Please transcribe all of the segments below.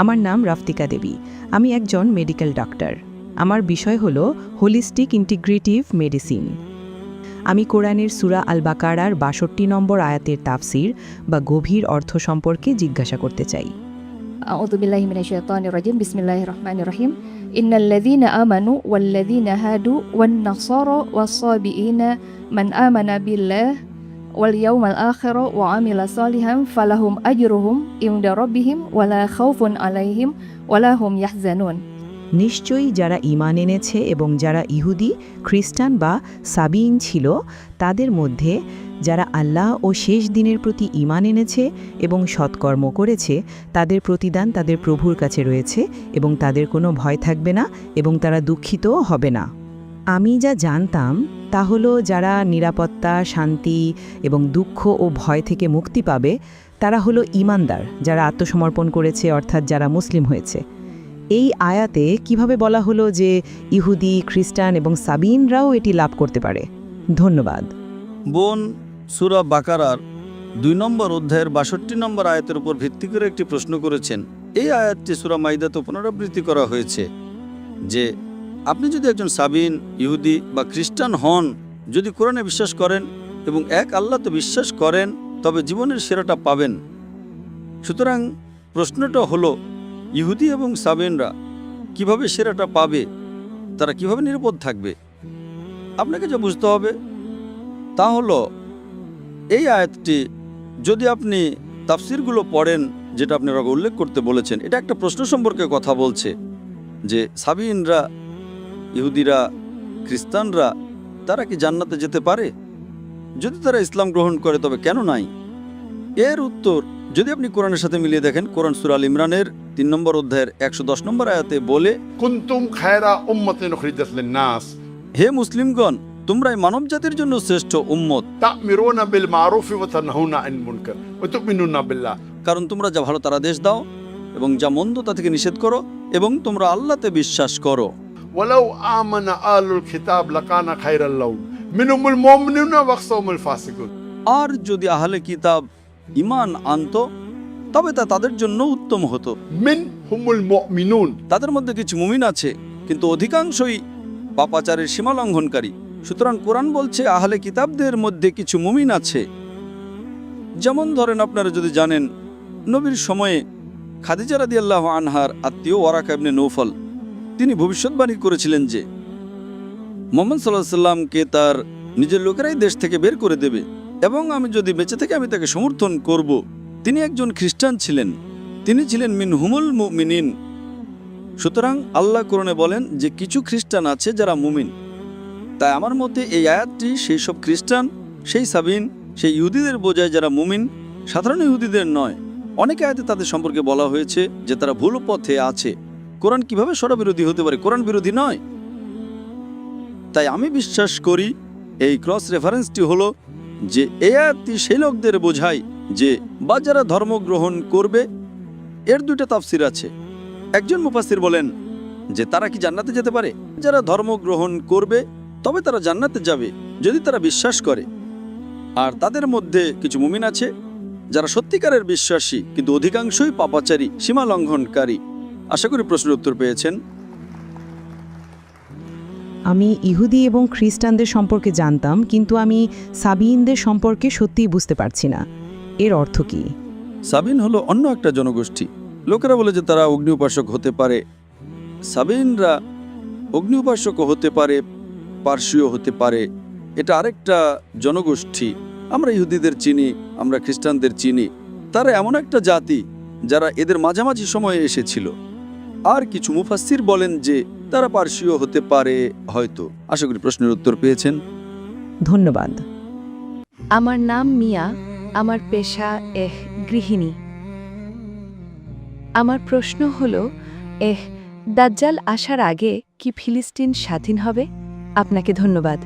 আমার নাম রাফতিকা দেবী। আমি একজন মেডিকেল ডাক্তার। আমার বিষয় হল হোলিস্টিক ইন্টিগ্রেটিভ মেডিসিন। আমি কোরআনের সূরা আল বাকারার ৬২ নম্বর আয়াতের তাফসির বা গভীর অর্থ সম্পর্কে জিজ্ঞাসা করতে চাই। আউযুবিল্লাহি মিনাশ-শাইতানির রাজিম। বিসমিল্লাহির রহমানির রহিম। ইন্নাল্লাযীনা আমানু ওয়াল্লাযীনা হাদু ওয়ান-নাসারা ওয়াস-সাবিঈনা মান আমানা বিল্লাহি ওয়াল ইয়াউমিল আখির ওয়া আমিলা সালিহান ফালাহুম আজরুহুম ইনদা রাব্বিহিম ওয়ালা খাউফুন আলাইহিম ওয়ালা হুম ইয়াহজানুন। নিশ্চয়ই যারা ঈমান এনেছে এবং যারা ইহুদি, খ্রিস্টান বা সাবিঈন ছিল, তাদের মধ্যে যারা আল্লাহ ও শেষ দিনের প্রতি ঈমান এনেছে এবং সৎকর্ম করেছে, তাদের প্রতিদান তাদের প্রভুর কাছে রয়েছে এবং তাদের কোনো ভয় থাকবে না এবং তারা দুঃখিতও হবে না। আমি যা জানতাম তা হলো যারা নিরাপত্তা, শান্তি এবং দুঃখ ও ভয় থেকে মুক্তি পাবে, তারা হলো ঈমানদার, যারা আত্মসমর্পণ করেছে, অর্থাৎ যারা মুসলিম হয়েছে। এই আয়াতে কিভাবে বলা হলো যে ইহুদি, খ্রিস্টান এবং সাবিঈনরাও এটি লাভ করতে পারে? ধন্যবাদ। বোন সূরা বাকারার ২ নম্বর অধ্যায়ের ৬২ নম্বর আয়াতের উপর ভিত্তি করে একটি প্রশ্ন করেছেন। এই আয়াতটি সূরা মাইদাতে পুনরাবৃত্তি করা হয়েছে যে আপনি যদি একজন সাবিঈন, ইহুদি বা খ্রিস্টান হন, যদি কোরআনে বিশ্বাস করেন এবং এক আল্লাহতে বিশ্বাস করেন, তবে জীবনের সেরাটা পাবেন। সুতরাং প্রশ্নটা হলো, ইহুদি এবং সাবিঈনরা কিভাবে সেরাটা পাবে? তারা কিভাবে নিরাপদ থাকবে? আপনাকে যা বুঝতে হবে তা হলো, এই আয়াতটি যদি আপনি তাফসিরগুলো পড়েন, যেটা আপনারা উল্লেখ করতে বলেছেন, এটা একটা প্রশ্ন সম্পর্কে কথা বলছে যে সাবিঈনরা, ইহুদিরা, খ্রিস্টানরা তারা কি জান্নাতে যেতে পারে? যদি তারা ইসলাম গ্রহণ করে তবে কেন নাই? এর উত্তর যদি আপনি কোরআনের সাথে মিলিয়ে দেখেন, কোরআন সূরা আল ইমরানের ৩ নম্বর অধ্যায়ের ১১০ নম্বর আয়াতে বলে, কুনতুম খায়রা উম্মাতিন উখরিজাত লিন-নাস, হে মুসলিমগণ, তোমরাই মানব জাতির জন্য শ্রেষ্ঠ উম্মত, তা'মিরুনা বিল মারুফি ওয়া তানহাউনা আনিল মুনকার ওয়া তু'মিনুনা বিল্লাহ। কারণ তোমরা যা ভালো তার আদেশ দাও এবং যা মন্দ তা থেকে নিষেধ করো এবং তোমরা আল্লাহতে বিশ্বাস করো। ওয়ালাউ আমানা আহলুল কিতাব লাকানা খায়রাল লাহুম মিনহুমুল মুমিনুনা ওয়া আকসারুহুমুল ফাসিকুন। আর যদি আহলে কিতাব ঈমান আনতো তবে তা তাদের জন্য উত্তম হতো। মিনহুমুল মুমিনুন, তাদের মধ্যে কিছু মুমিন আছে, কিন্তু অধিকাংশই পাপাচারের সীমা লঙ্ঘনকারী। সুতরাং কোরআন বলছে আহলে কিতাবদের মধ্যে কিছু মুমিন আছে। যেমন ধরেন, আপনারা যদি জানেন, নবীর সময়ে খাদিজা রাদিয়াল্লাহু আনহার আত্মীয় ওয়ারাকা ইবনে নৌফল, তিনি ভবিষ্যৎবাণী করেছিলেন যে মুহাম্মদ সাল্লাল্লাহু আলাইহি সাল্লামকে তার নিজের লোকেরাই দেশ থেকে বের করে দেবে এবং আমি যদি বেঁচে থেকে আমি তাকে সমর্থন করব। তিনি একজন খ্রিস্টান ছিলেন, তিনি ছিলেন মিনহুমুল মুমিনিন। সুতরাং আল্লাহ কোরআনে বলেন যে কিছু খ্রিস্টান আছে যারা মুমিন। তাই আমার মতে এই আয়াতটি সেই সব খ্রিস্টান, সেই সাবিঈন, সেই ইহুদিদের বোঝায় যারা মুমিন, সাধারণ ইহুদিদের নয়। অনেক আয়াতে তাদের সম্পর্কে বলা হয়েছে যে তারা ভুল পথে আছে। কোরআন কিভাবে সরবিরোধী হতে পারে? কোরআন বিরোধী নয়। তাই আমি বিশ্বাস করি এই ক্রস রেফারেন্সটি হলো যে এই আয়াতটি সেই লোকদের বোঝায় যে বা যারা ধর্ম গ্রহণ করবে। এর 2টা তাফসির আছে। একজন মুফাসসির বলেন যে তারা কি জান্নাতে যেতে পারে? যারা ধর্ম গ্রহণ করবে তবে তারা জান্নাতে যাবে যদি তারা বিশ্বাস করে। আর তাদের মধ্যে কিছু মুমিন আছে যারা সত্যিকারের বিশ্বাসী, কিন্তু অধিকাংশই পাপাচারী, সীমা লঙ্ঘনকারী। আশা করি প্রশ্নের উত্তর পেয়েছেন। আমি ইহুদি এবং খ্রিস্টানদের সম্পর্কে জানতাম, কিন্তু আমি সাবিঈনদের সম্পর্কে সত্যিই বুঝতে পারছি না। এর অর্থ কি? সাবিঈন হলো অন্য একটা জনগোষ্ঠী। লোকেরা বলে যে তারা অগ্নি উপাসক হতে পারে। সাবিঈনরা অগ্নি উপাসক হতে পারে, পার্সীয় হতে পারে। এটা আরেকটা জনগোষ্ঠী। আমরা ইহুদিদের চিনি, আমরা খ্রিস্টানদের চিনি। তারা এমন একটা জাতি যারা এদের মাঝামাঝি সময়ে এসেছিল। আর কিছু মুফাসসির বলেন যে তারা পার্সীয় হতে পারে হয়তো। আশা করি প্রশ্নের উত্তর পেয়েছেন। ধন্যবাদ। আমার নাম মিয়া, আমার পেশা গৃহিণী। আমার প্রশ্ন হলো, দাজ্জাল আসার আগে কি ফিলিস্তিন স্বাধীন হবে? আপনাকে ধন্যবাদ।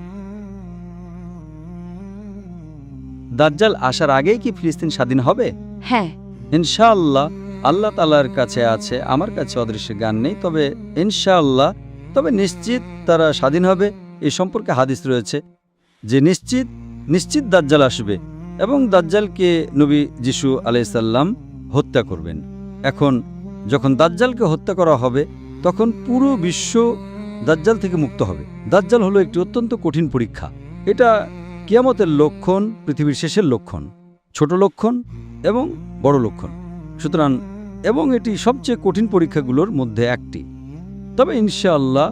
দাজ্জাল আসার আগেই কি ফিলিস্তিন স্বাধীন হবে? হ্যাঁ, ইনশাআল্লাহ। আল্লাহ তাআলার কাছে আছে, আমার কাছে অদৃশ্য জ্ঞান নেই, তবে ইনশাআল্লাহ, তবে নিশ্চিত তারা স্বাধীন হবে। এ সম্পর্কে হাদিস রয়েছে যে নিশ্চিত দাজ্জাল আসবে এবং দাজ্জালকে নবী যিশু আলাইহিস সালাম হত্যা করবেন। এখন যখন দাজ্জালকে হত্যা করা হবে তখন পুরো বিশ্ব দাজ্জাল থেকে মুক্ত হবে। দাজ্জাল হলো একটি অত্যন্ত কঠিন পরীক্ষা। এটা কিয়ামতের লক্ষণ, পৃথিবীর শেষের লক্ষণ, ছোট লক্ষণ এবং বড় লক্ষণ। সুতরাং এবং এটি সবচেয়ে কঠিন পরীক্ষাগুলোর মধ্যে একটি। তবে ইনশাআল্লাহ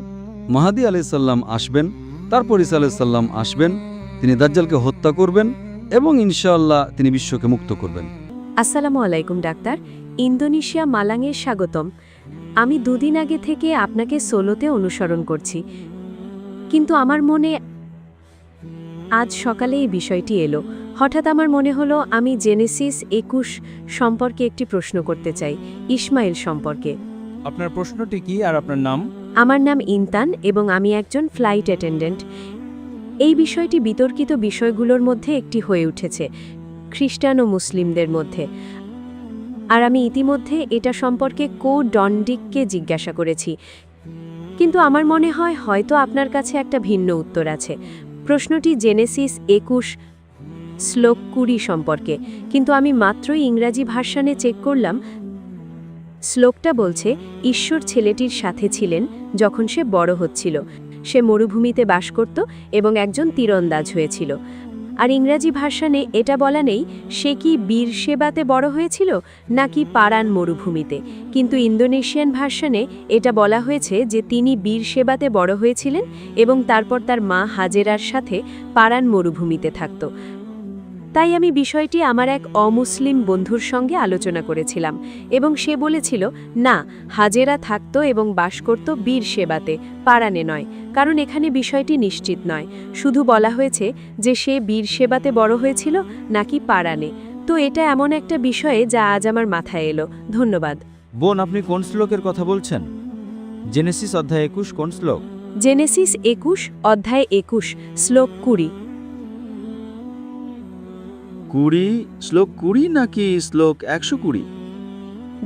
মাহাদি আলাইহিস সালাম আসবেন, তারপর ঈসা আলাইহিস সালাম আসবেন, তিনি দাজ্জালকে হত্যা করবেন এবং ইনশাআল্লাহ তিনি বিশ্বকে মুক্ত করবেন। আসসালামু আলাইকুম ডাক্তার, ইন্দোনেশিয়া মালাঙে স্বাগতম। আমি 2 দিন আগে থেকে আপনাকে সোলোতে অনুসরণ করছি, কিন্তু আমার মনে আজ সকালে এই বিষয়টি এলো। হঠাৎ আমার মনে হলো আমি জেনেসিস 21 সম্পর্কে একটি প্রশ্ন করতে চাই, ইসমাইল সম্পর্কে। আপনার প্রশ্নটি কি আর আপনার নাম? আমার নাম ইনতান এবং আমি একজন ফ্লাইট অ্যাটেন্ডেন্ট। এই বিষয়টি বিতর্কিত বিষয়গুলোর মধ্যে একটি হয়ে উঠেছে খ্রিস্টান ও মুসলিমদের মধ্যে, আর আমি ইতিমধ্যে এটা সম্পর্কে ডন্ডিককে জিজ্ঞাসা করেছি, কিন্তু আমার মনে হয় হয়তো আপনার কাছে একটা ভিন্ন উত্তর আছে। প্রশ্নটি জেনেসিস 21 শ্লোক 20 সম্পর্কে, কিন্তু আমি মাত্রই ইংরাজি ভার্সনে চেক করলাম। শ্লোকটা বলছে ঈশ্বর ছেলেটির সাথে ছিলেন যখন সে বড় হচ্ছিল, সে মরুভূমিতে বাস করত এবং একজন তীরন্দাজ হয়েছিল। আর ইংরাজি ভার্সনে এটা বলা নেই সে কি বীরশেবাতে বড় হয়েছিল নাকি পারান মরুভূমিতে, কিন্তু ইন্দোনেশিয়ান ভার্সনে এটা বলা হয়েছে যে তিনি বীরশেবাতে বড় হয়েছিলেন এবং তারপর তার মা হাজেরার সাথে পারান মরুভূমিতে থাকত। তাই আমি বিষয়টি আমার এক অমুসলিম বন্ধুর সঙ্গে আলোচনা করেছিলাম এবং সে বলেছিল না, হাজেরা থাকত এবং বাস করত বীরশেবাতে, পারানে নয়, কারণ এখানে বিষয়টি নিশ্চিত নয়। শুধু বলা হয়েছে যে সে বীরশেবাতে বড় হয়েছিল নাকি পারানে। তো এটা এমন একটা বিষয়ে যা আজ আমার মাথায় এলো। ধন্যবাদ। বোন, আপনি কোন শ্লোকের কথা বলছেন? জেনেসিস অধ্যায় 21 কোন শ্লোক? জেনেসিস 21 অধ্যায় 21 শ্লোক 20। 20 শ্লোক 20 নাকি শ্লোক 120?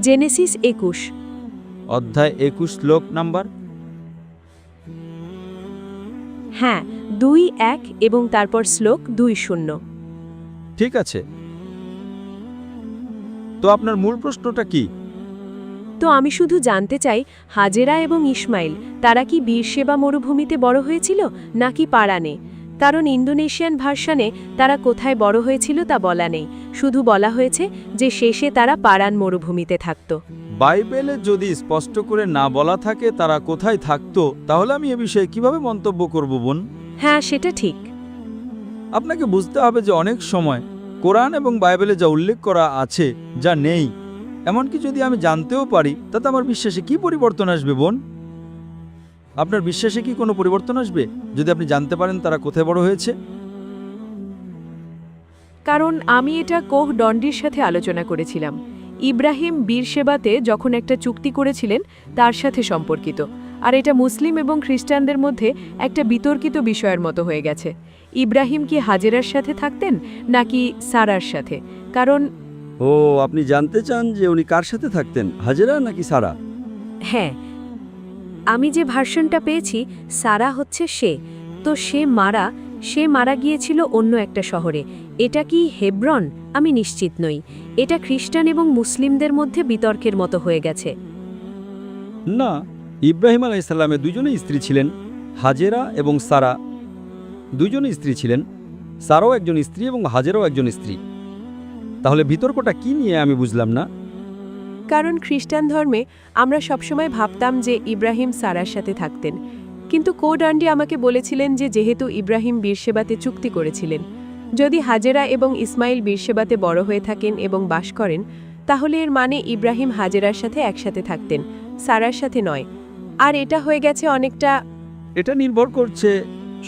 জেনেসিস 21 অধ্যায় 21 শ্লোক নাম্বার? হ্যাঁ, 2-1 এবং তারপর শ্লোক 2-0। ঠিক আছে, তো আপনার মূল প্রশ্নটা কি? তো আমি শুধু জানতে চাই, হাজেরা এবং ইসমাইল তারা কি বীরশেবা মরুভূমিতে বড় হয়েছিল নাকি পারানে? কারণ ইন্দোনেশিয়ান ভার্সনে তারা কোথায় বড় হয়েছিল তা বলা নেই, শুধু বলা হয়েছে যে শেষে তারা পারান মরুভূমিতে থাকত। বাইবেলে যদি স্পষ্ট করে না বলা থাকে তারা কোথায় থাকতো, তাহলে আমি এ বিষয়ে কিভাবে মন্তব্য করব বোন? হ্যাঁ, সেটা ঠিক। আপনাকে বুঝতে হবে যে অনেক সময় কোরআন এবং বাইবেলে যা উল্লেখ করা আছে যা নেই, এমনকি যদি আমি জানতেও পারি, তাতে আমার বিশ্বাসে কি পরিবর্তন আসবে বোন? আপনার বিশ্বাসে কি কোনো পরিবর্তন আসবে যদি আপনি জানতে পারেন তারা কোথায় বড় হয়েছে? কারণ আমি এটা ডন্ডির সাথে আলোচনা করেছিলাম। ইব্রাহিম বীরশেবাতে যখন একটা চুক্তি করেছিলেন তার সাথে সম্পর্কিত, আর এটা মুসলিম এবং খ্রিস্টানদের মধ্যে একটা বিতর্কিত বিষয়ের মতো হয়ে গেছে। ইব্রাহিম কি হাজেরার সাথে থাকতেন নাকি সারার সাথে? কারণ আপনি জানতে চান যে উনি কার সাথে থাকতেন, হাজেরা নাকি সারা? হ্যাঁ, আমি যে ভার্সনটা পেয়েছি সারা হচ্ছে সে, তো সে মারা গিয়েছিল অন্য একটা শহরে। এটা কি হেব্রন? আমি নিশ্চিত নই। এটা খ্রিস্টান এবং মুসলিমদের মধ্যে বিতর্কের মতো হয়ে গেছে। না, ইব্রাহিম আলাইহিস সালামের দুজনেই স্ত্রী ছিলেন, হাজেরা এবং সারা দুজনেই স্ত্রী ছিলেন। সারাও একজন স্ত্রী এবং হাজেরাও একজন স্ত্রী। তাহলে বিতর্কটা কি নিয়ে আমি বুঝলাম না। কারণ খ্রিস্টান ধর্মে আমরা সবসময় ভাবতাম যে ইব্রাহিম সারার সাথে থাকতেন, কিন্তু ডন্ডি আমাকে বলেছিলেন যে যেহেতু ইব্রাহিম বীরশেবাতে চুক্তি করেছিলেন, যদি হাজেরা এবং ইসমাইল বীরশেবাতে বড় হয়ে থাকেন এবং বাস করেন, তাহলে এর মানে ইব্রাহিম হাজেরার সাথে একসাথে থাকতেন, সারার সাথে নয়। আর এটা হয়ে গেছে অনেকটা। এটা নির্ভর করছে,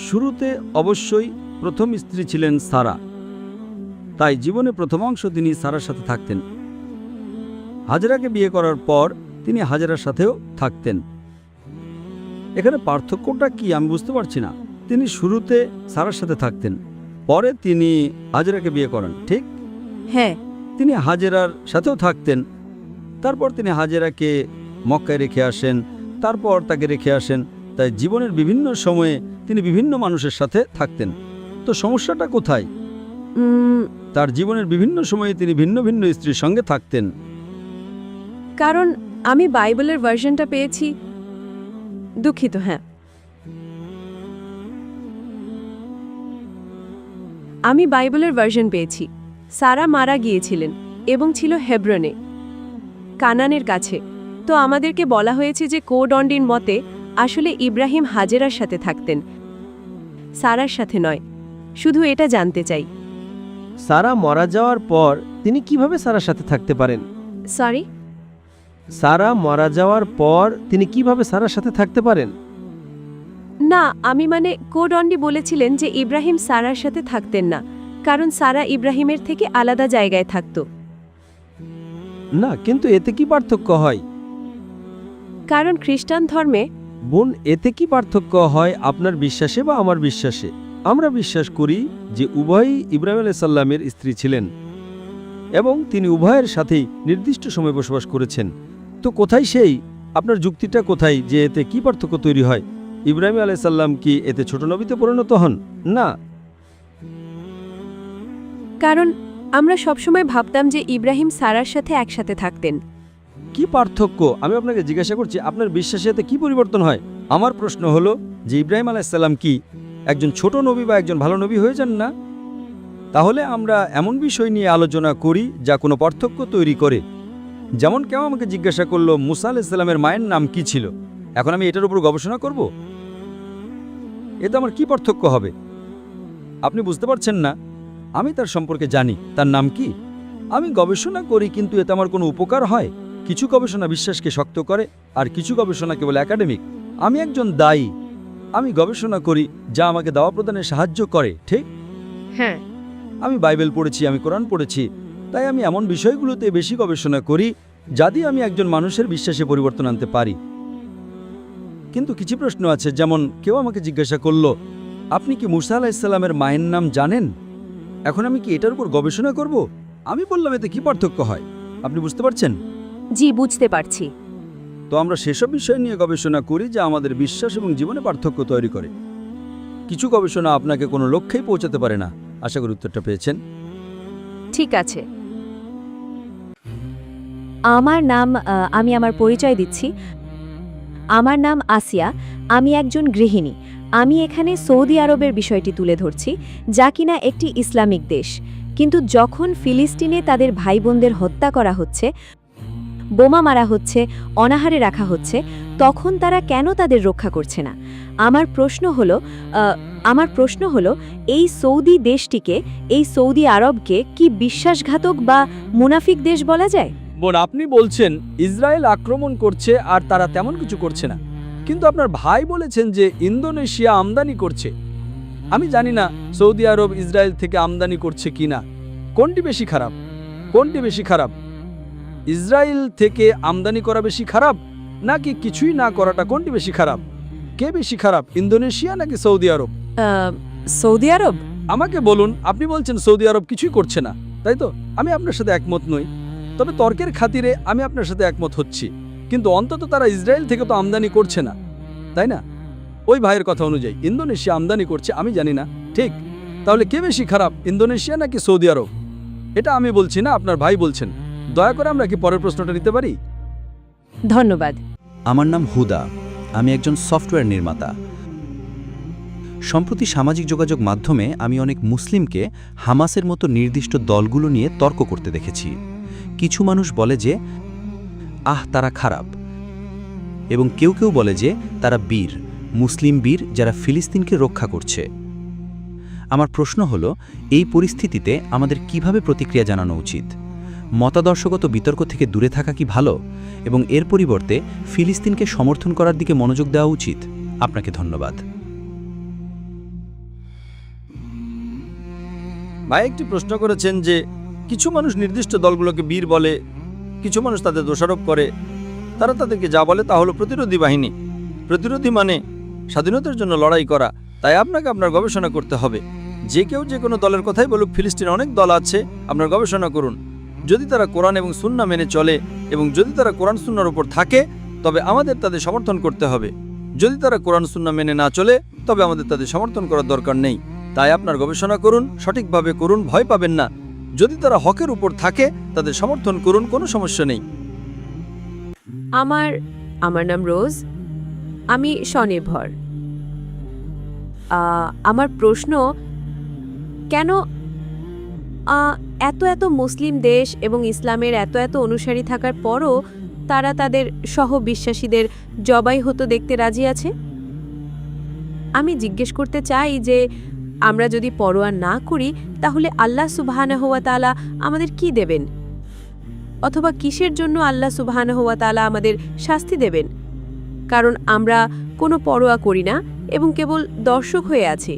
শুরুতে অবশ্যই প্রথম স্ত্রী ছিলেন সারা, তাই জীবনে প্রথম অংশ তিনি সারার সাথে থাকতেন। হাজেরাকে বিয়ে করার পর তিনি হাজেরার সাথেও থাকতেন। এখানে পার্থক্যটা কি আমি বুঝতে পারছি না। তিনি শুরুতে সারার সাথে থাকতেন, পরে তিনি হাজেরাকে বিয়ে করেন, ঠিক? হ্যাঁ, তিনি হাজেরার সাথেও থাকতেন, তারপর তিনি হাজেরাকে মক্কায় রেখে আসেন, তারপর তাকে রেখে আসেন। তাই জীবনের বিভিন্ন সময়ে তিনি বিভিন্ন মানুষের সাথে থাকতেন। তো সমস্যাটা কোথায়? উম, তার জীবনের বিভিন্ন সময়ে তিনি ভিন্ন ভিন্ন স্ত্রীর সঙ্গে থাকতেন। কারণ আমি বাইবেলের ভার্সনটা পেয়েছি। দুঃখিত, হ্যাঁ। আমি বাইবেলের ভার্সন পেয়েছি। সারা মারা গিয়েছিলেন এবং ছিল হেব্রনে, কানানের কাছে। তো আমাদেরকে বলা হয়েছে যে কোডন্ডির মতে আসলে ইব্রাহিম হাজেরার সাথে থাকতেন, সারার সাথে নয়। শুধু এটা জানতে চাই। সারা মারা যাওয়ার পর তিনি কিভাবে সারার সাথে থাকতে পারেন? সরি, সারা মারা যাওয়ার পর তিনি কিভাবে সারার সাথে থাকতে পারেন? না, আমি মানে কোডন্ডি বলেছিলেন যে ইব্রাহিম সারার সাথে থাকতেন না, কারণ সারা ইব্রাহিমের থেকে আলাদা জায়গায় থাকত। না, কিন্তু এতে কি পার্থক্য হয়? কারণ খ্রিস্টান ধর্মে বোন, এতে কি পার্থক্য হয় আপনার বিশ্বাসে বা আমার বিশ্বাসে? আমরা বিশ্বাস করি যে উভয়ই ইব্রাহিম আলাইহিস সালামের স্ত্রী ছিলেন এবং তিনি উভয়ের সাথেই নির্দিষ্ট সময় বসবাস করেছেন। তো কোথায় সেই আপনার যুক্তিটা কোথায় যে এতে কি পার্থক্য তৈরি হয়? ইব্রাহিম আলাইহিস সালাম কি এতে ছোট নবীতে পরিণত হন? না। কারণ আমরা সবসময় ভাবতাম যে ইব্রাহিম সারার সাথে একসাথে থাকতেন। কি পার্থক্য? আমি আপনাকে জিজ্ঞাসা করছি, আপনার বিশ্বাসে এতে কি পরিবর্তন হয়? আমার প্রশ্ন হলো যে ইব্রাহিম আলাইহিস সালাম কি একজন ছোট নবী বা একজন ভালো নবী হয়ে যান না? তাহলে আমরা এমন বিষয় নিয়ে আলোচনা করি যা কোনো পার্থক্য তৈরি করে। যেমন কেউ আমাকে জিজ্ঞাসা করলো মুসা আলাইহিস সালামের মায়ের নাম কি ছিল, এখন আমি এটার উপর গবেষণা করব? এতে আমার কি পার্থক্য হবে? আপনি বুঝতে পারছেন না? আমি তার সম্পর্কে জানি, তার নাম কি। আমি গবেষণা করি, কিন্তু এতে আমার কোনো উপকার হয়? কিছু গবেষণা বিশ্বাসকে শক্ত করে আর কিছু গবেষণা কেবল একাডেমিক। আমি একজন দায়ী, আমি গবেষণা করি যা আমাকে দাওয়া প্রদানে সাহায্য করে, ঠিক? হ্যাঁ, আমি বাইবেল পড়েছি, আমি কোরআন পড়েছি, তাই আমি এমন বিষয়গুলোতে বেশি গবেষণা করি যা দিয়ে আমি একজন মানুষের বিশ্বাসে পরিবর্তন আনতে পারি। কিন্তু কিছু প্রশ্ন আছে, যেমন কেউ আমাকে জিজ্ঞাসা করলো আপনি কি মুসা আলাইহিস সালামের মায়ের নাম জানেন? এখন আমি কি এটার উপর গবেষণা করব? আমি বললাম এতে কি পার্থক্য হয়? আপনি বুঝতে পারছেন? জি, বুঝতে পারছি। তো আমরা সেসব বিষয় নিয়ে গবেষণা করি যা আমাদের বিশ্বাস এবং জীবনে পার্থক্য তৈরি করে। কিছু গবেষণা আপনাকে কোনো লক্ষ্যেই পৌঁছাতে পারে না। আশা করি উত্তরটা পেয়েছেন। ঠিক আছে। আমার নাম, আমি আমার পরিচয় দিচ্ছি। আমার নাম আসিয়া, আমি একজন গৃহিণী। আমি এখানে সৌদি আরবের বিষয়টি তুলে ধরছি, যা কিনা একটি ইসলামিক দেশ। কিন্তু যখন ফিলিস্তিনে তাদের ভাই বোনদের হত্যা করা হচ্ছে, বোমা মারা হচ্ছে, অনাহারে রাখা হচ্ছে, তখন তারা কেন তাদের রক্ষা করছে না? আমার প্রশ্ন হলো এই সৌদি দেশটিকে, এই সৌদি আরবকে কি বিশ্বাসঘাতক বা মুনাফিক দেশ বলা যায়? বোন, আপনি বলছেন ইসরায়েল আক্রমণ করছে আর তারা তেমন কিছু করছে না, কিন্তু আপনার ভাই বলেছেন যে ইন্দোনেশিয়া আমদানি করছে। আমি জানি না সৌদি আরব ইসরায়েল থেকে আমদানি করছে কিনা। কোনটি বেশি খারাপ? কোনটি বেশি খারাপ? ইসরায়েল থেকে আমদানি করা বেশি খারাপ নাকি কিছুই না করাটা? কোনটি বেশি খারাপ? কে বেশি খারাপ, ইন্দোনেশিয়া নাকি সৌদি আরব? সৌদি আরব। আমাকে বলুন, আপনি বলছেন সৌদি আরব কিছুই করছে না, তাই তো? আমি আপনার সাথে একমত নই, তবে তর্কের খাতিরে আমি আপনার সাথে একমত হচ্ছি। কিন্তু অন্তত তারা ইসরায়েল থেকে তো আমদানি করছে না, তাই না? ওই ভাইয়ের কথা অনুযায়ী ইন্দোনেশিয়া আমদানি করছে, আমি জানি না, ঠিক? তাহলে কে বেশি খারাপ, ইন্দোনেশিয়া নাকি সৌদি আরব? এটা আমি বলছি না, আপনার ভাই বলছেন। দয়া করে আমরা কি পরের প্রশ্নটা নিতে পারি? ধন্যবাদ। আমার নাম হুদা, আমি একজন সফটওয়্যার নির্মাতা। সম্প্রতি সামাজিক যোগাযোগ মাধ্যমে আমি অনেক মুসলিমকে হামাসের মতো নির্দিষ্ট দলগুলো নিয়ে তর্ক করতে দেখেছি। কিছু মানুষ বলে যে তারা খারাপ, এবং কেউ কেউ বলে যে তারা বীর, মুসলিম বীর যারা ফিলিস্তিনকে রক্ষা করছে। আমার প্রশ্ন হলো, এই পরিস্থিতিতে আমাদের কিভাবে প্রতিক্রিয়া জানানো উচিত? মতাদর্শগত বিতর্ক থেকে দূরে থাকা কি ভালো, এবং এর পরিবর্তে ফিলিস্তিনকে সমর্থন করার দিকে মনোযোগ দেওয়া উচিত? আপনাকে ধন্যবাদ। ভাই একটি প্রশ্ন করেছেন যে কিছু মানুষ নির্দিষ্ট দলগুলোকে বীর বলে, কিছু মানুষ তাদের দোষারোপ করে। তারা তাদেরকে যা বলে তা হলো প্রতিরোধী বাহিনী। প্রতিরোধী মানে স্বাধীনতার জন্য লড়াই করা। তাই আপনাকে আপনার গবেষণা করতে হবে। যে কেউ যে কোনো দলের কথাই বলুক, ফিলিস্তিনে অনেক দল আছে, আপনার গবেষণা করুন। যদি তারা কোরআন এবং সুন্নাহ মেনে চলে এবং যদি তারা কোরআন সুন্নাহর উপর থাকে, তবে আমাদের তাদের সমর্থন করতে হবে। যদি তারা কোরআন সুন্নাহ মেনে না চলে, তবে আমাদের তাদের সমর্থন করার দরকার নেই। তাই আপনার গবেষণা করুন, সঠিকভাবে করুন, ভয় পাবেন না। যদি তারা হকের উপর থাকে, তাদের সমর্থন করুন, কোনো সমস্যা নেই। আমার নাম রোজ, আমি স্বনির্ভর। আমার প্রশ্ন, কেন এত এত মুসলিম দেশ এবং ইসলামের এত এত অনুসারী থাকার পরও তারা তাদের সহবিশ্বাসীদের জবাই হতে দেখতে রাজি আছে? আমি জিজ্ঞেস করতে চাই যে আমরা যদি পরোয়া না করি তাহলে আল্লাহ সুবহানাহু ওয়া তাআলা আমাদের কি দেবেন, অথবা কিসের জন্য আল্লাহ সুবহানাহু ওয়া তাআলা আমাদের শাস্তি দেবেন? কারণ আমরা কোনো পরোয়া করি না এবং কেবল দর্শক হয়ে আছি।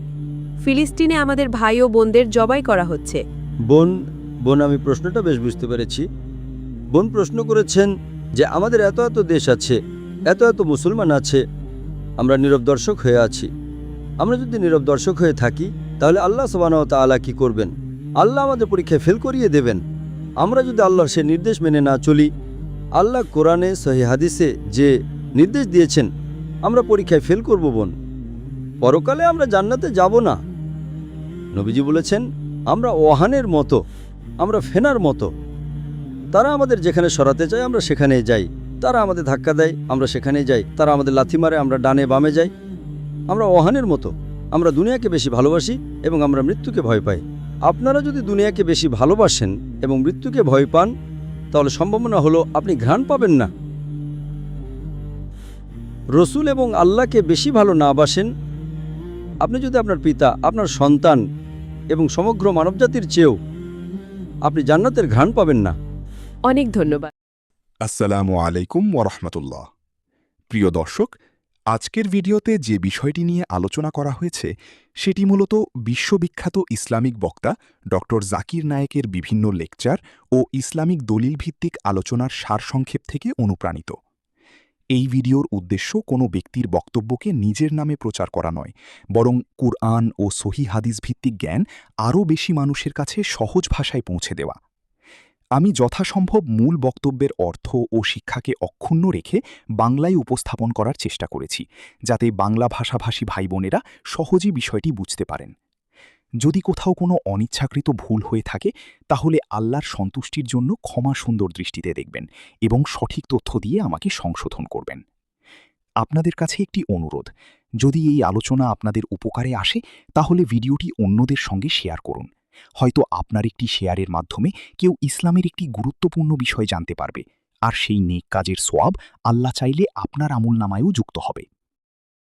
ফিলিস্তিনে আমাদের ভাই ও বোনদের জবাই করা হচ্ছে। বোন, আমি প্রশ্নটা বেশ বুঝতে পেরেছি। বোন প্রশ্ন করেছেন যে আমাদের এত এত দেশ আছে, এত এত মুসলমান আছে, আমরা নীরব দর্শক হয়ে আছি। আমরা যদি নীরব দর্শক হয়ে থাকি তাহলে আল্লাহ সুবহানাহু ওয়া তাআলা কি করবেন? আল্লাহ আমাদের পরীক্ষায় ফেল করিয়ে দেবেন। আমরা যদি আল্লাহর সে নির্দেশ মেনে না চলি, আল্লাহ কোরআনে সহিহ হাদিসে যে নির্দেশ দিয়েছেন, আমরা পরীক্ষায় ফেল করব বোন। পরকালে আমরা জান্নাতে যাব না। নবীজি বলেছেন আমরা ওহানের মতো, আমরা ফেনার মতো। তারা আমাদের যেখানে সরাতে চায় আমরা সেখানে যাই, তারা আমাদের ধাক্কা দেয় আমরা সেখানে যাই, তারা আমাদের লাথি মারে আমরা ডানে বামে যাই। আমরা ওহানের মতো, আমরা দুনিয়াকে বেশি ভালোবাসি এবং আমরা মৃত্যুকে ভয় পাই। আপনারা যদি দুনিয়াকে বেশি ভালোবাসেন এবং মৃত্যুকে ভয় পান তাহলে সম্ভাবনা হলো আপনি ঘ্রাণ পাবেন না। রসুল এবং আল্লাহকে বেশি ভালো না বাসেন, আপনি যদি আপনার পিতা, আপনার সন্তান এবং সমগ্র মানবজাতির চেয়েও আপনি জান্নাতের ঘ্রাণ পাবেন না। অনেক ধন্যবাদ। আসসালামু আলাইকুম ওয়ারহমতুল্লাহ। প্রিয় দর্শক, আজকের ভিডিওতে যে বিষয়টি নিয়ে আলোচনা করা হয়েছে সেটি মূলত বিশ্ববিখ্যাত ইসলামিক বক্তা ডক্টর জাকির নায়েকের বিভিন্ন লেকচার ও ইসলামিক দলিলভিত্তিক আলোচনার সারসংক্ষেপ থেকে অনুপ্রাণিত। এই ভিডিওর উদ্দেশ্য কোনো ব্যক্তির বক্তব্যকে নিজের নামে প্রচার করা নয়, বরং কুরআন ও সহিহ হাদিস ভিত্তিক জ্ঞান আরও বেশি মানুষের কাছে সহজ ভাষায় পৌঁছে দেওয়া। আমি যথাসম্ভব মূল বক্তব্যের অর্থ ও শিক্ষাকে অক্ষুণ্ণ রেখে বাংলায় উপস্থাপন করার চেষ্টা করেছি, যাতে বাংলা ভাষাভাষী ভাই বোনেরা সহজেই বিষয়টি বুঝতে পারেন। যদি কোথাও কোনো অনিচ্ছাকৃত ভুল হয়ে থাকে তাহলে আল্লাহর সন্তুষ্টির জন্য ক্ষমা সুন্দর দৃষ্টিতে দেখবেন এবং সঠিক তথ্য দিয়ে আমাকে সংশোধন করবেন। আপনাদের কাছে একটি অনুরোধ, যদি এই আলোচনা আপনাদের উপকারে আসে তাহলে ভিডিওটি অন্যদের সঙ্গে শেয়ার করুন। হয়তো আপনার একটি শেয়ারের মাধ্যমে কেউ ইসলামের একটি গুরুত্বপূর্ণ বিষয় জানতে পারবে, আর সেই নেক কাজের সোয়াব আল্লাহ চাইলে আপনার আমলনামায়ও যুক্ত হবে।